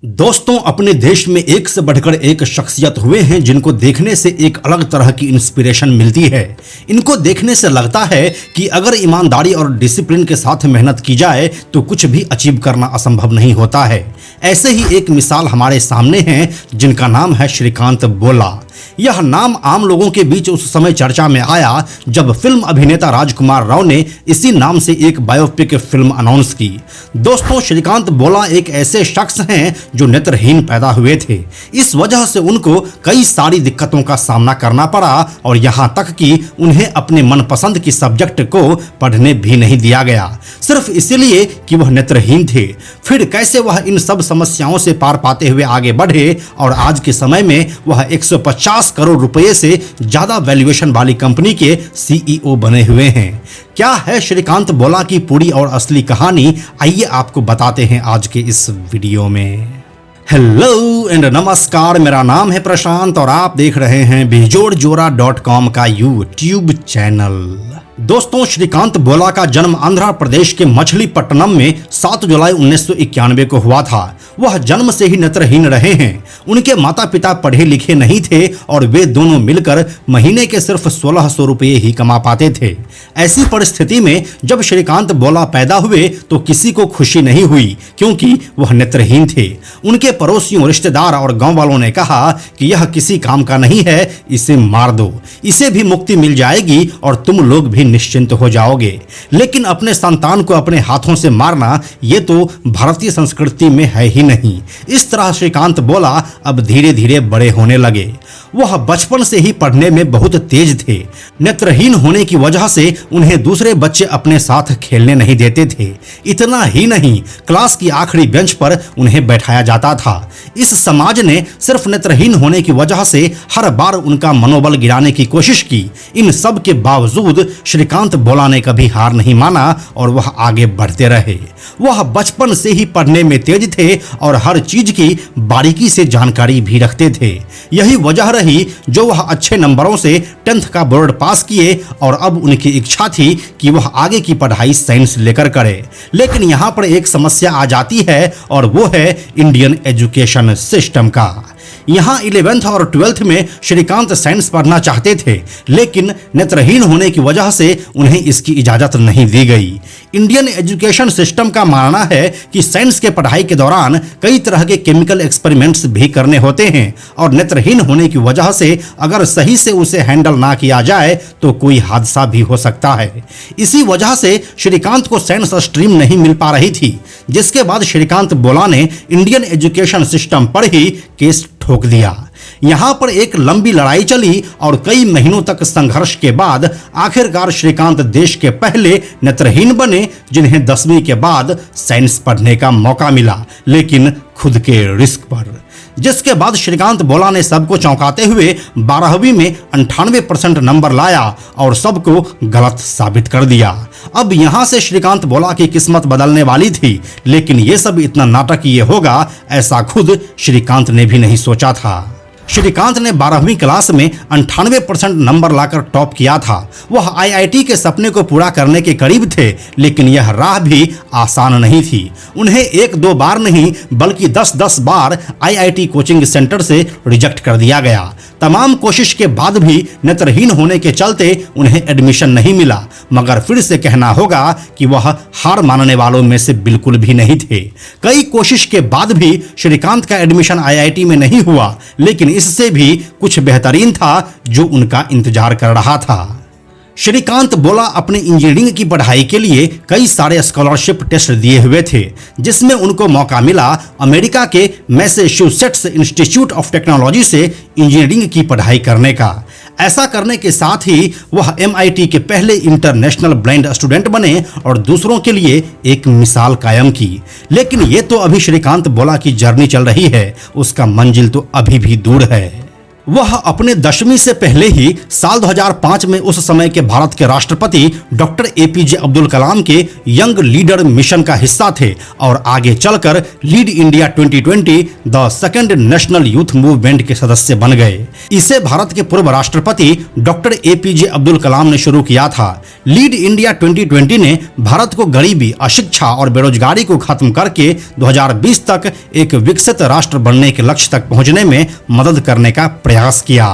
दोस्तों, अपने देश में एक से बढ़कर एक शख्सियत हुए हैं जिनको देखने से एक अलग तरह की इंस्पिरेशन मिलती है। इनको देखने से लगता है कि अगर ईमानदारी और डिसिप्लिन के साथ मेहनत की जाए तो कुछ भी अचीव करना असंभव नहीं होता है। ऐसे ही एक मिसाल हमारे सामने है जिनका नाम है श्रीकांत बोला। यह नाम आम लोगों के बीच उस समय चर्चा में आया जब फिल्म अभिनेता राजकुमार राव ने इसी नाम से एक बायोपिक फिल्म अनाउंस की। दोस्तों, श्रीकांत बोला एक ऐसे शख्स हैं जो नेत्रहीन पैदा हुए थे। इस वजह से उनको कई सारी दिक्कतों का सामना करना पड़ा और यहाँ तक कि उन्हें अपने मनपसंद की सब्जेक्ट को पढ़ने भी नहीं दिया गया, सिर्फ इसलिए कि वह नेत्रहीन थे। फिर कैसे वह इन सब समस्याओं से पार पाते हुए आगे बढ़े और आज के समय में वह 150 करोड़ रुपए से ज्यादा वैल्यूएशन वाली कंपनी के सीईओ बने हुए हैं। क्या है श्रीकांत बोला की पूरी और असली कहानी, आइए आपको बताते हैं आज के इस वीडियो में। हेलो एंड नमस्कार, मेरा नाम है प्रशांत और आप देख रहे हैं बेजोड़जोरा.com का यूट्यूब चैनल। दोस्तों, श्रीकांत बोला का जन्म आंध्र प्रदेश के मछलीपट्टनम में 7 जुलाई 1991 को हुआ था। वह जन्म से ही नेत्रहीन रहे हैं। उनके माता पिता पढ़े लिखे नहीं थे और वे दोनों मिलकर महीने के सिर्फ 1600 रुपये ही कमा पाते थे। ऐसी परिस्थिति में जब श्रीकांत बोला पैदा हुए तो किसी को खुशी नहीं हुई क्योंकि वह नेत्रहीन थे। उनके पड़ोसियों, रिश्तेदार और गांव वालों ने कहा कि यह किसी काम का नहीं है, इसे मार दो, इसे भी मुक्ति मिल जाएगी और तुम लोग भी निश्चिंत हो जाओगे। लेकिन अपने संतान को अपने हाथों से मारना ये तो भारतीय संस्कृति में है ही नहीं। इस तरह श्रीकांत बोला अब धीरे धीरे बड़े होने लगे। वह बचपन से ही पढ़ने में बहुत तेज थे। नेत्रहीन होने की वजह से उन्हें दूसरे बच्चे अपने साथ खेलने नहीं देते थे। इतना ही नहीं, क्लास की आखिरी बेंच पर उन्हें बैठाया जाता था। इस समाज ने सिर्फ नेत्रहीन होने की वजह से हर बार उनका मनोबल गिराने की कोशिश की। इन सब के बावजूद श्रीकांत बोला ने कभी हार नहीं माना और वह आगे बढ़ते रहे। वह बचपन से ही पढ़ने में तेज थे और हर चीज की बारीकी से जानकारी भी रखते थे। यही वजह रही जो वह अच्छे नंबरों से 10th का बोर्ड पास किए और अब उनकी इच्छा थी कि वह आगे की पढ़ाई साइंस लेकर करे। लेकिन यहाँ पर एक समस्या आ जाती है और वो है इंडियन एजुकेशन सिस्टम का। यहाँ 11th और 12th में श्रीकांत साइंस पढ़ना चाहते थे, लेकिन नेत्रहीन होने की वजह से उन्हें इसकी इजाजत नहीं दी गई। इंडियन एजुकेशन सिस्टम का मानना है कि साइंस के पढ़ाई के दौरान कई तरह के केमिकल एक्सपेरिमेंट्स भी करने होते हैं और नेत्रहीन होने की वजह से अगर सही से उसे हैंडल ना किया जाए तो कोई हादसा भी हो सकता है। इसी वजह से श्रीकांत को साइंस स्ट्रीम नहीं मिल पा रही थी, जिसके बाद श्रीकांत बोला ने इंडियन एजुकेशन सिस्टम पर ही केस ठोक दिया। यहाँ पर एक लंबी लड़ाई चली और कई महीनों तक संघर्ष के बाद आखिरकार श्रीकांत देश के पहले नेत्रहीन बने जिन्हें 10वीं के बाद साइंस पढ़ने का मौका मिला, लेकिन खुद के रिस्क पर। जिसके बाद श्रीकांत बोला ने सबको चौंकाते हुए 12वीं में 98% नंबर लाया और सबको गलत साबित कर दिया। अब यहां से श्रीकांत बोला की किस्मत बदलने वाली थी, लेकिन यह सब इतना नाटकीय होगा ऐसा खुद श्रीकांत ने भी नहीं सोचा था। श्रीकांत ने 12वीं क्लास में 98% नंबर लाकर टॉप किया था। वह आईआईटी के सपने को पूरा करने के करीब थे, लेकिन यह राह भी आसान नहीं थी। उन्हें 1-2 बार नहीं बल्कि 10-10 बार आईआईटी कोचिंग सेंटर से रिजेक्ट कर दिया गया। तमाम कोशिश के बाद भी नेत्रहीन होने के चलते उन्हें एडमिशन नहीं मिला, मगर फिर से कहना होगा कि वह हार मानने वालों में से बिल्कुल भी नहीं थे। कई कोशिश के बाद भी श्रीकांत का एडमिशन आईआईटी में नहीं हुआ, लेकिन इससे भी कुछ बेहतरीन था जो उनका इंतजार कर रहा था। श्रीकांत बोला अपने इंजीनियरिंग की पढ़ाई के लिए कई सारे स्कॉलरशिप टेस्ट दिए हुए थे, जिसमें उनको मौका मिला अमेरिका के मैसेच्यूसेट्स इंस्टीट्यूट ऑफ टेक्नोलॉजी से इंजीनियरिंग की पढ़ाई करने का। ऐसा करने के साथ ही वह MIT के पहले इंटरनेशनल ब्लाइंड स्टूडेंट बने और दूसरों के लिए एक मिसाल कायम की। लेकिन ये तो अभी श्रीकांत बोला की जर्नी चल रही है, उसका मंजिल तो अभी भी दूर है। वह अपने 10वीं से पहले ही साल 2005 में उस समय के भारत के राष्ट्रपति डॉक्टर APJ अब्दुल कलाम के यंग लीडर मिशन का हिस्सा थे और आगे चलकर lead India 2020 the second national youth movement के सदस्य बन गए। इसे भारत के पूर्व राष्ट्रपति डॉक्टर APJ अब्दुल कलाम ने शुरू किया था, लीड इंडिया 2020 ने भारत को गरीबी, अशिक्षा और बेरोजगारी को खत्म करके 2020 तक एक विकसित राष्ट्र बनने के लक्ष्य तक पहुंचने में मदद करने का प्रयास किया।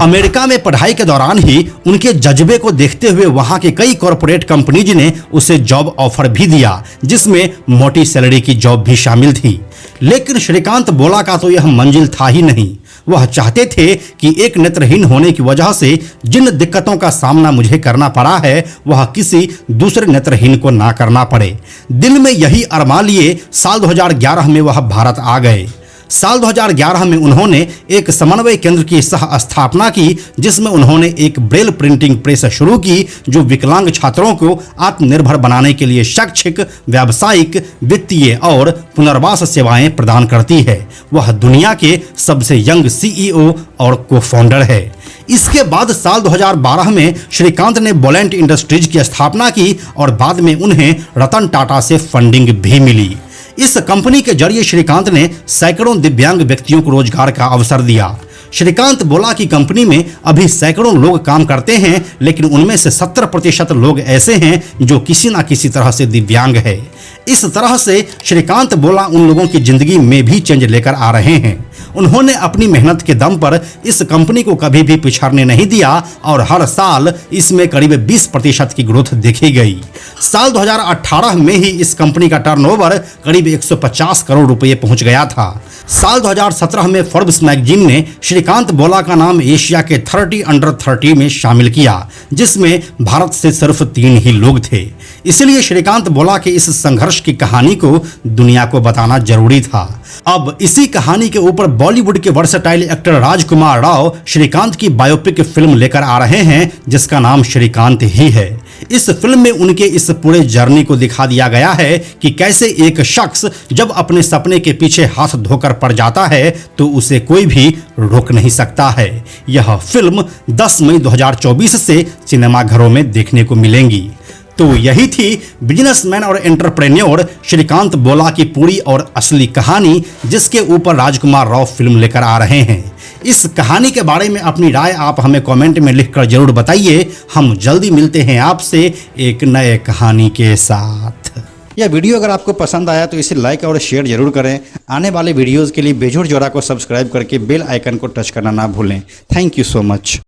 अमेरिका में पढ़ाई के दौरान ही उनके जज्बे को देखते हुए वहां के कई कॉरपोरेट कंपनीज ने उसे जॉब ऑफर भी दिया, जिसमें मोटी सैलरी की जॉब भी शामिल थी। लेकिन श्रीकांत बोला का तो यह मंजिल था ही नहीं। वह चाहते थे कि एक नेत्रहीन होने की वजह से जिन दिक्कतों का सामना मुझे करना पड़ा है वह किसी दूसरे नेत्रहीन को ना करना पड़े। दिल में यही अरमान लिए साल 2011 में वह भारत आ गए। साल 2011 में उन्होंने एक समन्वय केंद्र की सह स्थापना की, जिसमें उन्होंने एक ब्रेल प्रिंटिंग प्रेस शुरू की जो विकलांग छात्रों को आत्मनिर्भर बनाने के लिए शैक्षिक, व्यावसायिक, वित्तीय और पुनर्वास सेवाएं प्रदान करती है। वह दुनिया के सबसे यंग सीईओ और को फाउंडर है। इसके बाद साल 2012 में श्रीकांत ने बोलेंट इंडस्ट्रीज की स्थापना की और बाद में उन्हें रतन टाटा से फंडिंग भी मिली। इस कंपनी के जरिए श्रीकांत ने सैकड़ों दिव्यांग व्यक्तियों को रोजगार का अवसर दिया। श्रीकांत बोला कि कंपनी में अभी सैकड़ों लोग काम करते हैं, लेकिन उनमें से 70% लोग ऐसे हैं जो किसी न किसी तरह से दिव्यांग है। इस तरह से श्रीकांत बोला उन लोगों की जिंदगी में भी चेंज लेकर आ रहे हैं। उन्होंने अपनी मेहनत के दम पर इस कंपनी को कभी भी पिछड़ने नहीं दिया और हर साल इसमें करीब 20% की ग्रोथ देखी गई। साल 2018 में ही इस कंपनी का टर्नओवर करीब 150 करोड़ रुपए पहुंच गया था। साल 2017 में फोर्ब्स मैगजीन ने श्रीकांत बोला का नाम एशिया के 30 अंडर 30 में शामिल किया, जिसमें भारत से सिर्फ 3 ही लोग थे। इसलिए श्रीकांत बोला कि इस संघर्ष की कहानी को दुनिया को बताना जरूरी था। अब इसी कहानी के ऊपर बॉलीवुड के वर्सेटाइल एक्टर राजकुमार राव श्रीकांत की बायोपिक फिल्म लेकर आ रहे हैं, जिसका नाम श्रीकांत ही है। इस फिल्म में उनके इस पूरे जर्नी को दिखा दिया गया है कि कैसे एक शख्स जब अपने सपने के पीछे हाथ धोकर पड़ जाता है तो उसे कोई भी रोक नहीं सकता है। यह फिल्म 10 मई 2024 से सिनेमाघरों में देखने को मिलेंगी। तो यही थी बिजनेसमैन और एंटरप्रेन्योर श्रीकांत बोला की पूरी और असली कहानी, जिसके ऊपर राजकुमार राव फिल्म लेकर आ रहे हैं। इस कहानी के बारे में अपनी राय आप हमें कमेंट में लिखकर जरूर बताइए। हम जल्दी मिलते हैं आपसे एक नए कहानी के साथ। यह वीडियो अगर आपको पसंद आया तो इसे लाइक और शेयर जरूर करें। आने वाले वीडियोस के लिए बेजोड़ जोड़ा को सब्सक्राइब करके बेल आइकन को टच करना ना भूलें। Thank you so much.